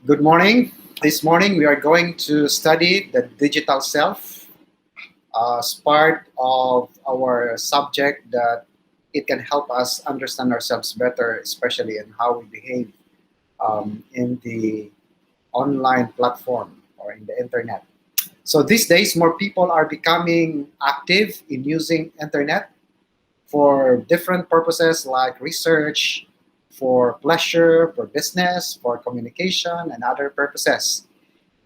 Good morning. This morning we are going to study the digital self as part of our subject that it can help us understand ourselves better, especially in how we behave in the online platform or in the internet. So these days, more people are becoming active in using internet for different purposes like research, for pleasure, for business, for communication, and other purposes.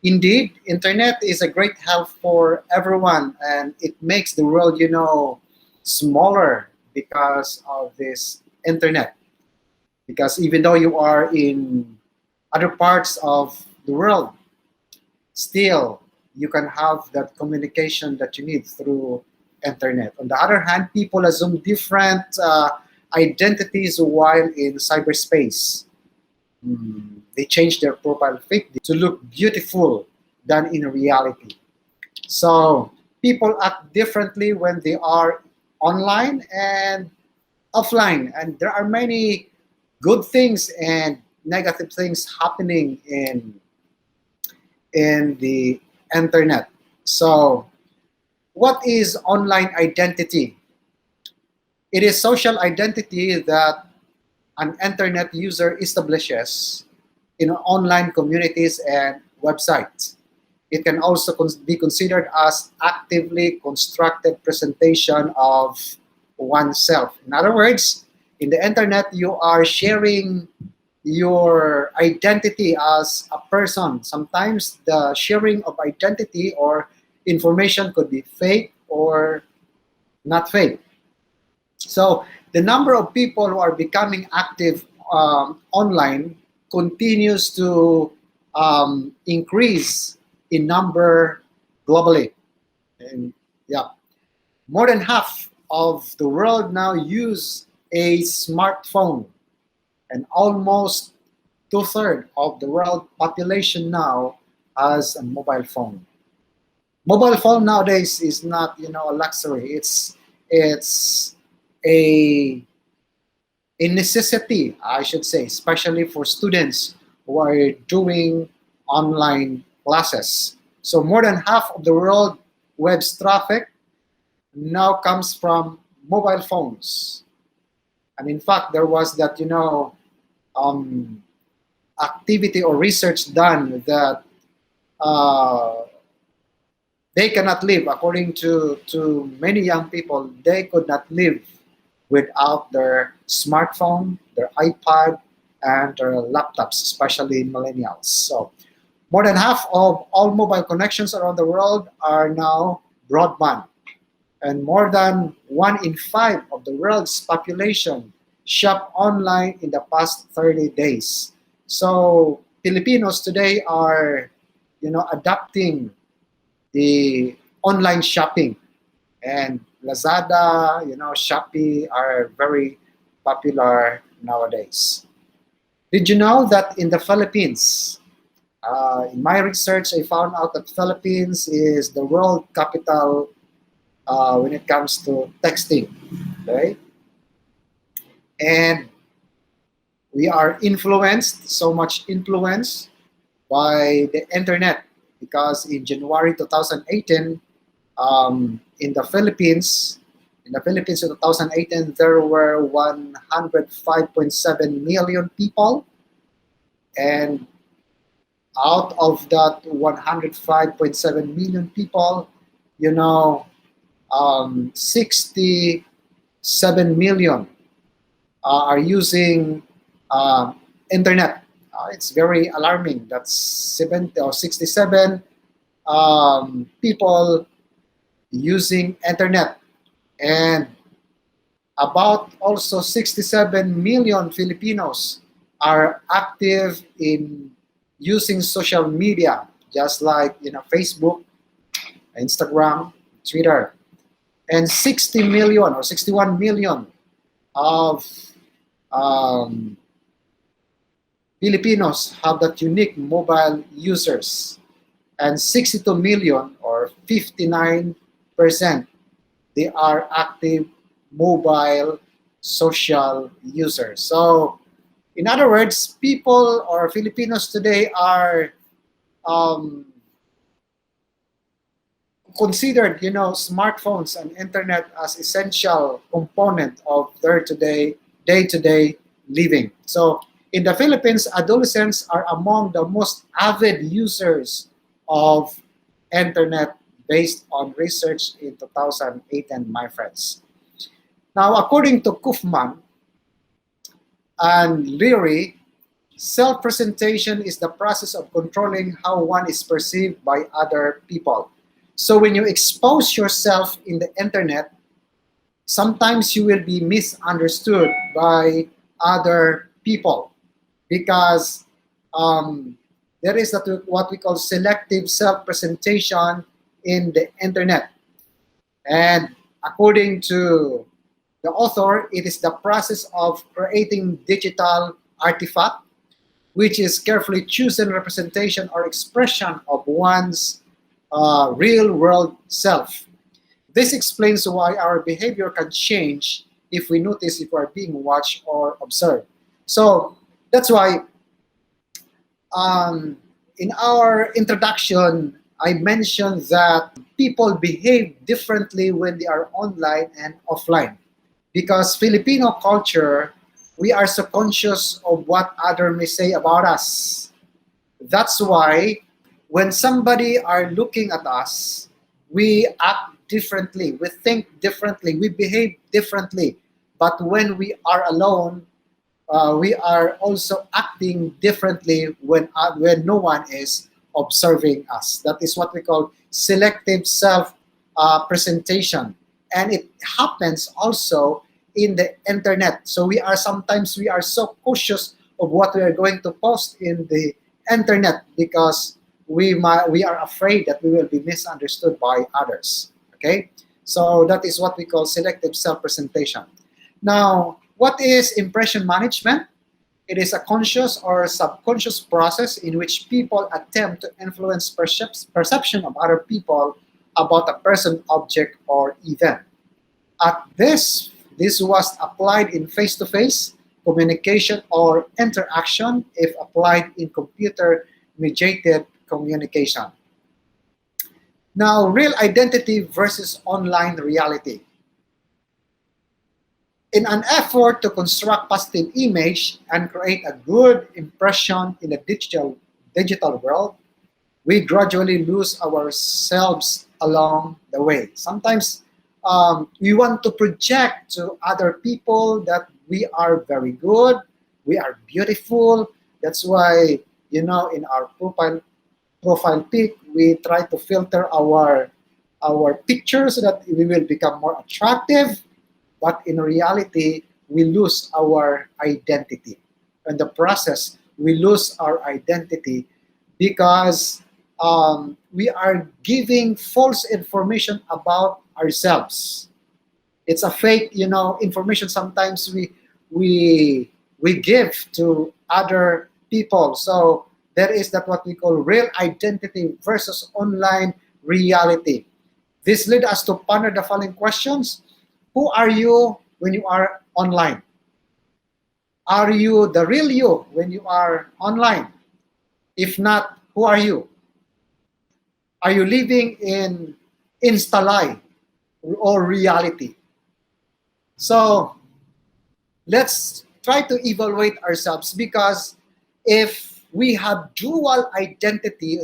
Indeed, internet is a great help for everyone, and it makes the world, smaller because of this internet. Because even though you are in other parts of the world, still you can have that communication that you need through internet. On the other hand, people assume different identities while in cyberspace. They change their profile pic to look beautiful than in reality. So people act differently when they are online and offline, and there are many good things and negative things happening in the internet. So what is online identity? It is social identity that an internet user establishes in online communities and websites. It can also be considered as actively constructed presentation of oneself. In other words, in the internet, you are sharing your identity as a person. Sometimes the sharing of identity or information could be fake or not fake. So the number of people who are becoming active online continues to increase in number globally. And yeah, more than half of the world now use a smartphone, and almost two-thirds of the world population now has a mobile phone. Mobile phone nowadays is not, a luxury. It's a a necessity, I should say, especially for students who are doing online classes. So more than half of the world web's traffic now comes from mobile phones. And in fact, there was that, um, activity or research done that uh, they cannot live, according to many young people, they could not live without their smartphone, their iPad, and their laptops, especially millennials. So more than half of all mobile connections around the world are now broadband, and more than 1 in 5 of the world's population shop online in the past 30 days. So Filipinos today are, adapting the online shopping, and Lazada, Shopee are very popular nowadays. Did you know that in the Philippines, in my research, I found out that Philippines is the world capital when it comes to texting, right? And we are influenced, so much influenced by the internet, because in January 2018, in the Philippines, in 2018, there were 105.7 million people, and out of that 105.7 million people, 67 million are using internet. It's very alarming. That's 70 or 67 people using internet, and about also 67 million Filipinos are active in using social media, just like Facebook, Instagram, Twitter, and 60 million or 61 million of um, Filipinos have that unique mobile users, and 62 million or 59%, they are active mobile social users. So In other words, people or Filipinos today are um, considered, smartphones and internet as essential component of their day-to-day living. So in the Philippines, adolescents are among the most avid users of internet based on research in 2008 and my friends. Now, according to Kufman and Leary, self-presentation is the process of controlling how one is perceived by other people. So when you expose yourself in the internet, sometimes you will be misunderstood by other people because there is what we call selective self-presentation in the internet. And according to the author, it is the process of creating digital artifact, which is carefully chosen representation or expression of one's real world self. This explains why our behavior can change if we notice if we're being watched or observed. So that's why in our introduction, I mentioned that people behave differently when they are online and offline. Because Filipino culture, we are so conscious of what others may say about us. That's why when somebody are looking at us, we act differently, we think differently, we behave differently. But when we are alone, we are also acting differently when no one is observing us. That is what we call selective self presentation, and it happens also in the internet. So we are so cautious of what we are going to post in the internet because we are afraid that we will be misunderstood by others. Okay, so that is what we call selective self presentation. Now, what is impression management? It is a conscious or subconscious process in which people attempt to influence perception of other people about a person, object, or event. At this was applied in face-to-face communication or interaction if applied in computer-mediated communication. Now, real identity versus online reality. In an effort to construct positive image and create a good impression in the digital world, we gradually lose ourselves along the way. Sometimes we want to project to other people that we are very good, we are beautiful. That's why, in our profile pic, we try to filter our pictures so that we will become more attractive. But in reality, we lose our identity. In the process, we lose our identity because we are giving false information about ourselves. It's a fake, information. Sometimes we give to other people. So there is that what we call real identity versus online reality. This led us to ponder the following questions. Who are you when you are online? Are you the real you when you are online? If not, who are you? Are you living in insta-lie or reality? So let's try to evaluate ourselves because if we have dual identity,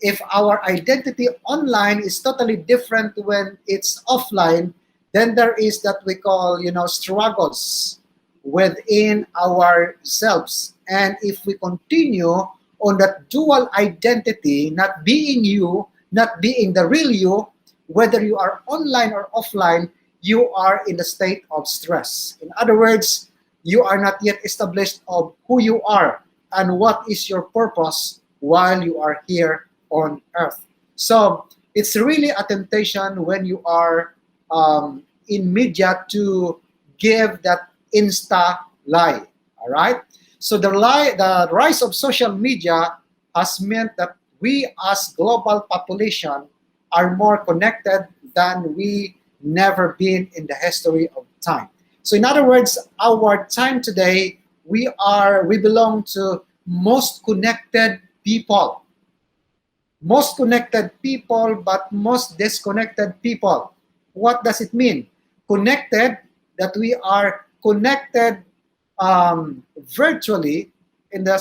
if our identity online is totally different when it's offline, then there is that we call, struggles within ourselves. And if we continue on that dual identity, not being you, not being the real you, whether you are online or offline, you are in the state of stress. In other words, you are not yet established of who you are and what is your purpose while you are here on earth. So it's really a temptation when you are in media to give that insta lie. All right. So the rise of social media has meant that we as global population are more connected than we never been in the history of time. So in other words, our time today we belong to most connected people. Most connected people, but most disconnected people. What does it mean? Connected, that we are connected virtually in the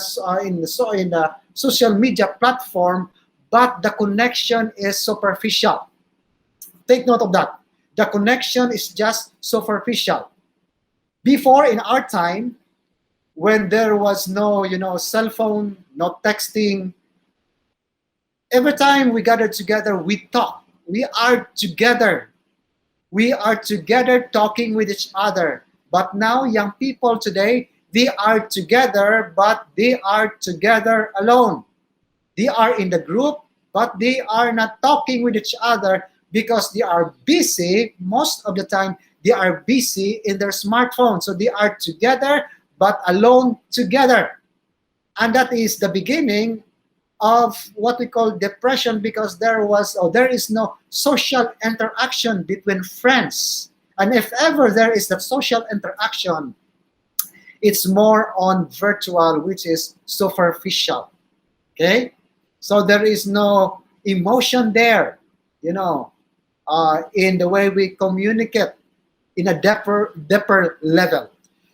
social media platform, but the connection is superficial. Take note of that. The connection is just superficial. Before, in our time, when there was no, cell phone, no texting, every time we gather together, we talk. We are together. We are together talking with each other. But now, young people today, they are together, but they are together alone. They are in the group, but they are not talking with each other because they are busy. Most of the time, they are busy in their smartphone. So they are together, but alone together. And that is the beginning of what we call depression, because there is no social interaction between friends. And if ever there is that social interaction, it's more on virtual, which is superficial. Okay, so there is no emotion there, in the way we communicate in a deeper level.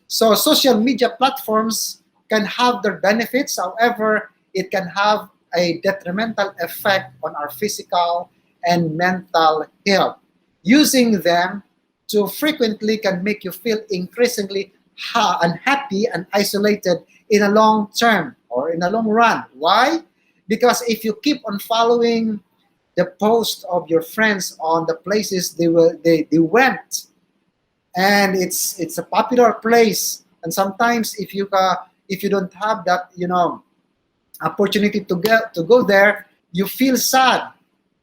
So social media platforms can have their benefits. However, it can have a detrimental effect on our physical and mental health. Using them too frequently can make you feel increasingly unhappy and isolated in a long term or in a long run. Why? Because if you keep on following the post of your friends on the places they went, and it's a popular place, and sometimes if you don't have that opportunity to go there, you feel sad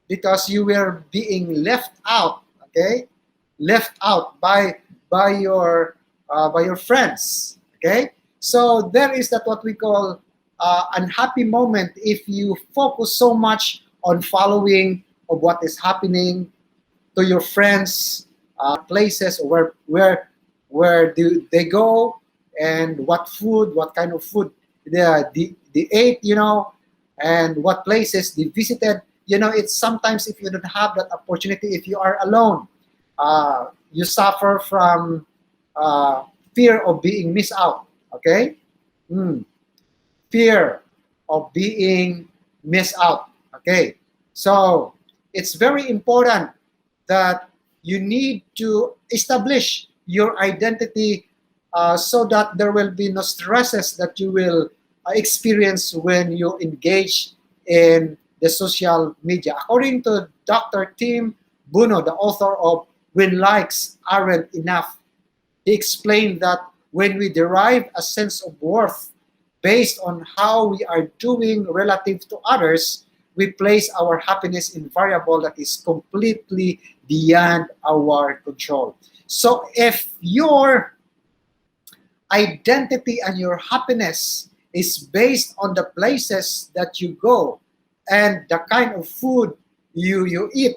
because you were being left out. Okay, left out by your friends. Okay, so there is that what we call unhappy moment if you focus so much on following of what is happening to your friends, places where do they go, and what kind of food they ate, and what places they visited. It's sometimes if you don't have that opportunity, if you are alone, you suffer from fear of being missed out. Okay, fear of being missed out. Okay, so it's very important that you need to establish your identity, so that there will be no stresses that you will experience when you engage in the social media. According to Dr. Tim Buno, the author of When Likes Aren't Enough, he explained that when we derive a sense of worth based on how we are doing relative to others, we place our happiness in variable that is completely beyond our control. So if your identity and your happiness is based on the places that you go and the kind of food you eat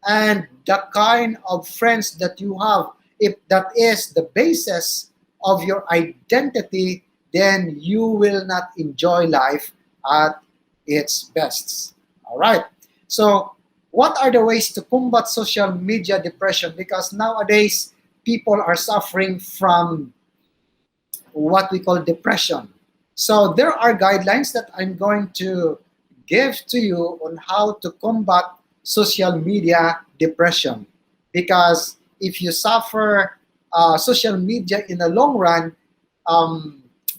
and the kind of friends that you have, if that is the basis of your identity, then you will not enjoy life at its best. All right. So, what are the ways to combat social media depression? Because nowadays, people are suffering from what we call depression. So, there are guidelines that I'm going to give to you on how to combat social media depression. Because if you suffer social media in the long run,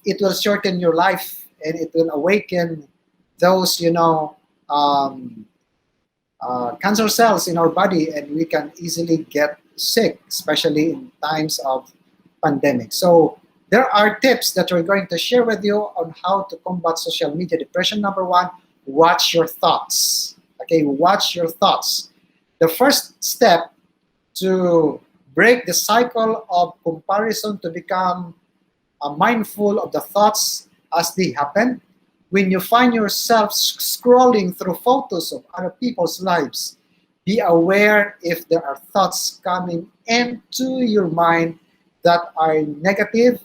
it will shorten your life and it will awaken those cancer cells in our body, and we can easily get sick, especially in times of pandemic. So there are tips that we're going to share with you on how to combat social media depression. Number one, watch your thoughts. Okay, watch your thoughts. The first step to break the cycle of comparison, to become mindful of the thoughts as they happen. When you find yourself scrolling through photos of other people's lives, be aware if there are thoughts coming into your mind that are negative,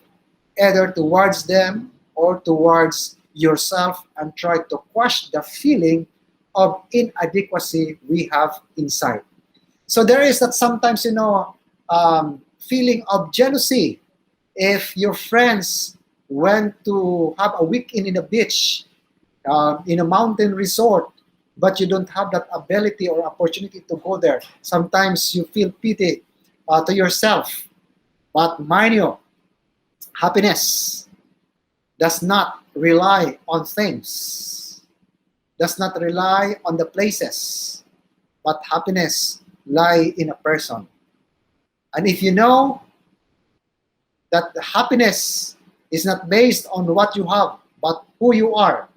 either towards them or towards yourself, and try to quash the feeling of inadequacy we have inside. So there is that sometimes, feeling of jealousy if your friends went to have a weekend in a beach, in a mountain resort, but you don't have that ability or opportunity to go there. Sometimes you feel pity to yourself. But mind you, happiness does not rely on things, does not rely on the places, but happiness lie in a person. And if you know that the happiness is not based on what you have, but who you are,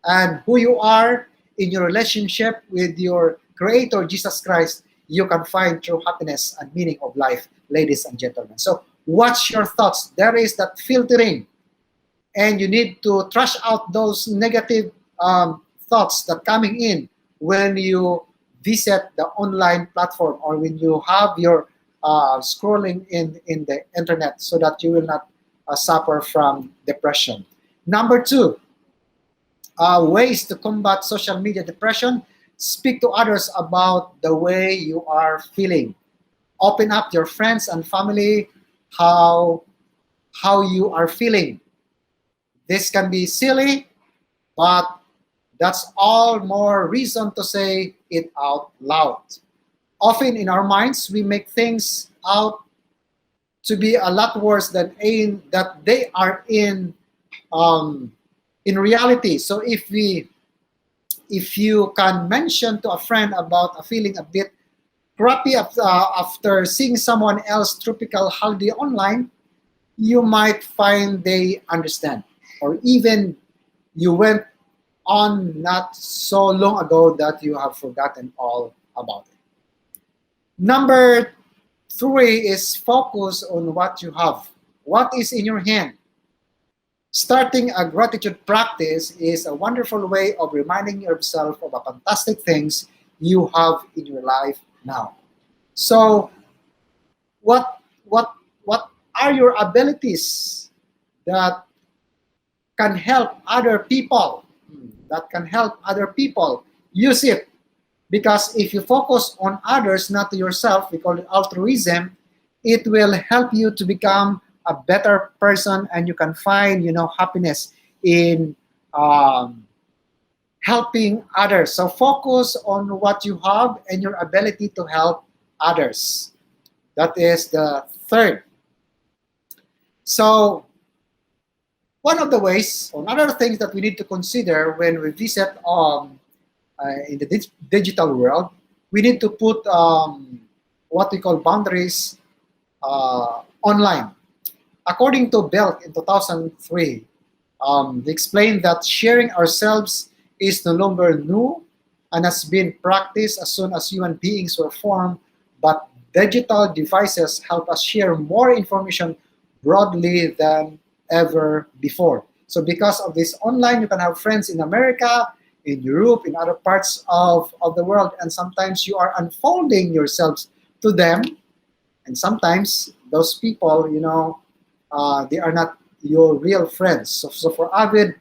and who you are in your relationship with your Creator, Jesus Christ, you can find true happiness and meaning of life, ladies and gentlemen. So, what's your thoughts? There is that filtering, and you need to trash out those negative thoughts that coming in when you visit the online platform or when you have your scrolling in the internet, so that you will not suffer from depression. Number two, ways to combat social media depression: speak to others about the way you are feeling. Open up your friends and family how you are feeling. This can be silly, but that's all more reason to say it out loud. Often in our minds, we make things out to be a lot worse than that they are in reality. So if you can mention to a friend about a feeling a bit crappy after seeing someone else tropical holiday online, you might find they understand, or even you went on not so long ago that you have forgotten all about it. Number three is focus on what you have. What is in your hand? Starting a gratitude practice is a wonderful way of reminding yourself of the fantastic things you have in your life now. So, what are your abilities that can help other people? That can help other people. Use it, because if you focus on others, not to yourself, we call it altruism. It will help you to become a better person, and you can find, happiness in helping others. So focus on what you have and your ability to help others. That is the third. So one of the ways, or other things that we need to consider when we visit in the digital world, we need to put what we call boundaries online. According to Belk in 2003, they explained that sharing ourselves is no longer new and has been practiced as soon as human beings were formed, but digital devices help us share more information broadly than ever before. So because of this online, you can have friends in America, in Europe, in other parts of the world, and sometimes you are unfolding yourselves to them, and sometimes those people, they are not your real friends. So for avid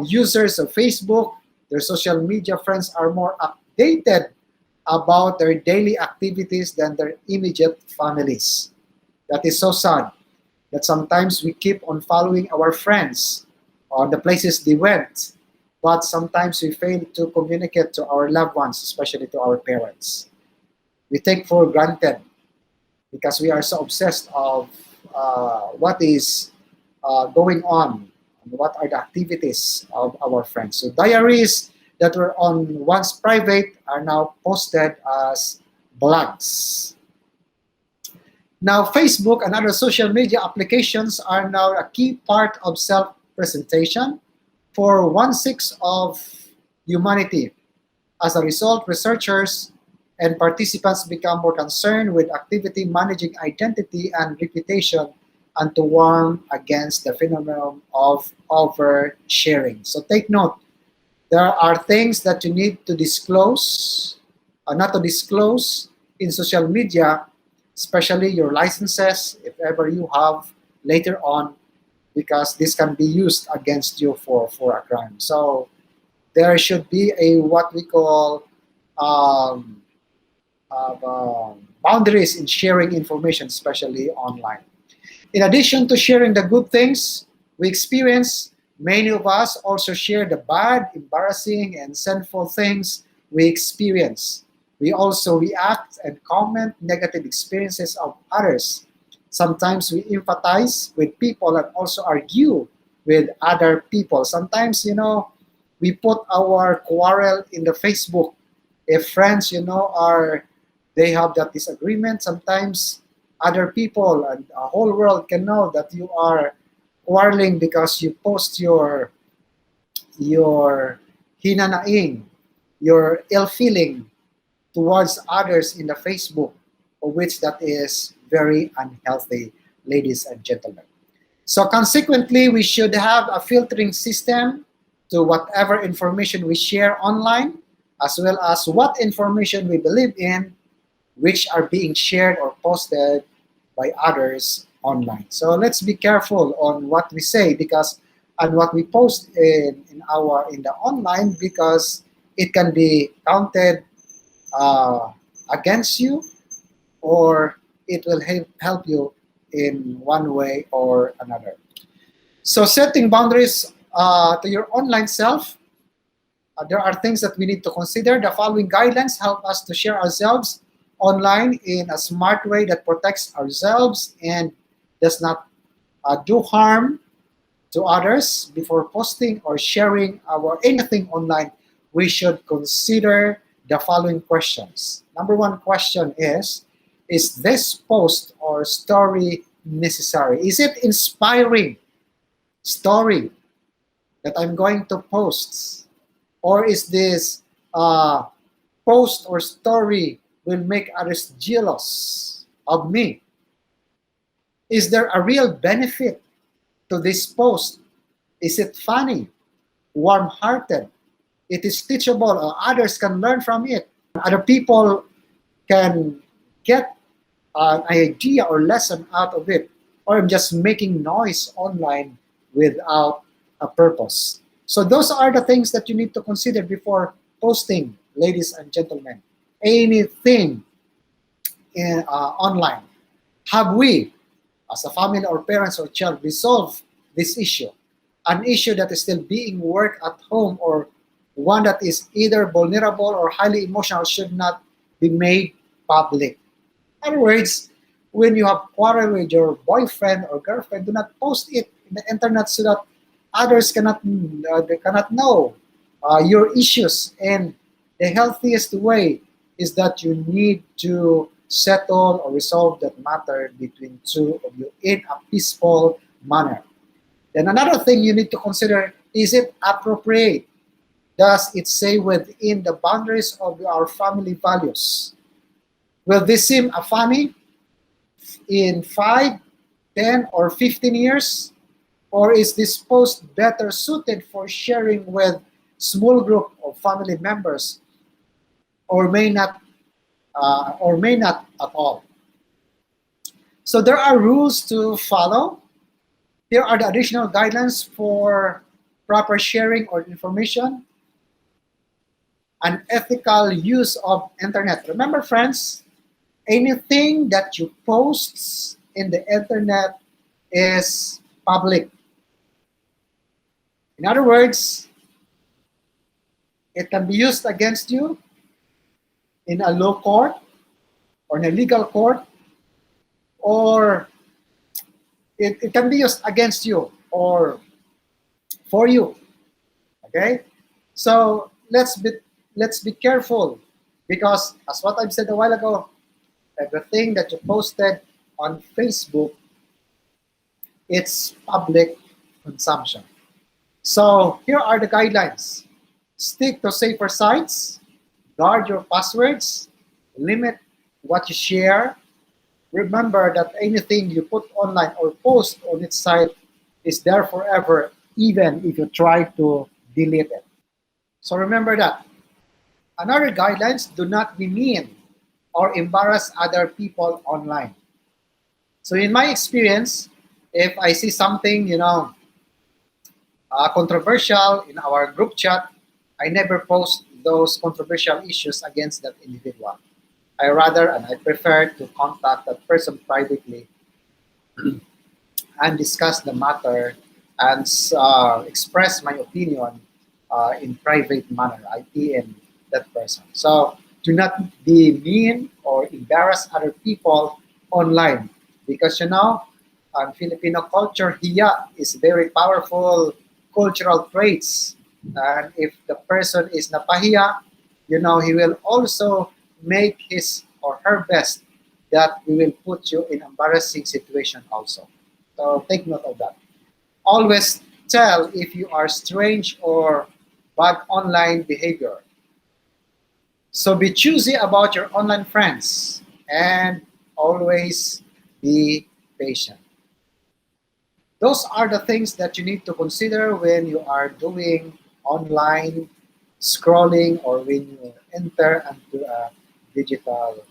users of Facebook, their social media friends are more updated about their daily activities than their immediate families. That is so sad, that sometimes we keep on following our friends on the places they went, but sometimes we fail to communicate to our loved ones, especially to our parents. We take for granted because we are so obsessed of what is going on, and what are the activities of our friends. So diaries that were on once private are now posted as blogs. Now, Facebook and other social media applications are now a key part of self-presentation for one-sixth of humanity. As a result, researchers and participants become more concerned with activity managing identity and reputation, and to warn against the phenomenon of oversharing. So take note, there are things that you need to disclose, not to disclose in social media, especially your licenses, if ever you have later on. because this can be used against you for a crime. So there should be a what we call um, boundaries in sharing information, especially online. In addition to sharing the good things we experience, many of us also share the bad, embarrassing, and sinful things we experience. We also react and comment negative experiences of others. Sometimes we empathize with people and also argue with other people. Sometimes, we put our quarrel in the Facebook. If friends, are they have that disagreement, sometimes other people and the whole world can know that you are quarreling because you post your hinanaing, your ill feeling towards others in the Facebook, of which that is very unhealthy, ladies and gentlemen. So consequently, we should have a filtering system to whatever information we share online, as well as what information we believe in, which are being shared or posted by others online. So let's be careful on what we say because and what we post in the online, because it can be counted uh, against you, or it will help you in one way or another. So setting boundaries to your online self, there are things that we need to consider. The following guidelines help us to share ourselves online in a smart way that protects ourselves and does not do harm to others. Before posting or sharing our anything online, we should consider the following questions. Number one question is this post or story necessary? Is it inspiring story that I'm going to post? Or is this uh, post or story will make others jealous of me? Is there a real benefit to this post? Is it funny, warm-hearted? It is teachable, or others can learn from it. Other people can get an idea or lesson out of it, or I'm just making noise online without a purpose. So those are the things that you need to consider before posting, ladies and gentlemen. Anything online. Have we, as a family or parents or child, resolved this issue? An issue that is still being worked at home, or one that is either vulnerable or highly emotional, should not be made public. In other words, when you have quarrel with your boyfriend or girlfriend, do not post it in the internet so that others they cannot know your issues. And the healthiest way is that you need to settle or resolve that matter between two of you in a peaceful manner. Then another thing you need to consider, is it appropriate? Does it stay within the boundaries of our family values? Will this seem funny in 5, 10, or 15 years? Or is this post better suited for sharing with small group of family members, or may not at all? So there are rules to follow. Here are the additional guidelines for proper sharing or information and ethical use of internet. Remember, friends, anything that you post in the internet is public. In other words, it can be used against you in a law court or in a legal court, or it can be used against you or for you. Okay, so let's be careful, because as what I've said a while ago, everything that you posted on Facebook, it's public consumption. So here are the guidelines. Stick to safer sites, guard your passwords, limit what you share. Remember that anything you put online or post on its site is there forever, even if you try to delete it. So remember that. Another guidelines, do not be mean or embarrass other people online. So in my experience, If I see something, controversial in our group chat, I never post those controversial issues against that individual. I rather and I prefer to contact that person privately and discuss the matter and express my opinion in private manner. I PM that person. So do not be mean or embarrass other people online because Filipino culture hiya is very powerful cultural traits. And if the person is napahiya, he will also make his or her best that we will put you in embarrassing situation also. So take note of that. Always tell if you are strange or bad online behavior. So be choosy about your online friends and always be patient. Those are the things that you need to consider when you are doing online scrolling or when you enter into a digital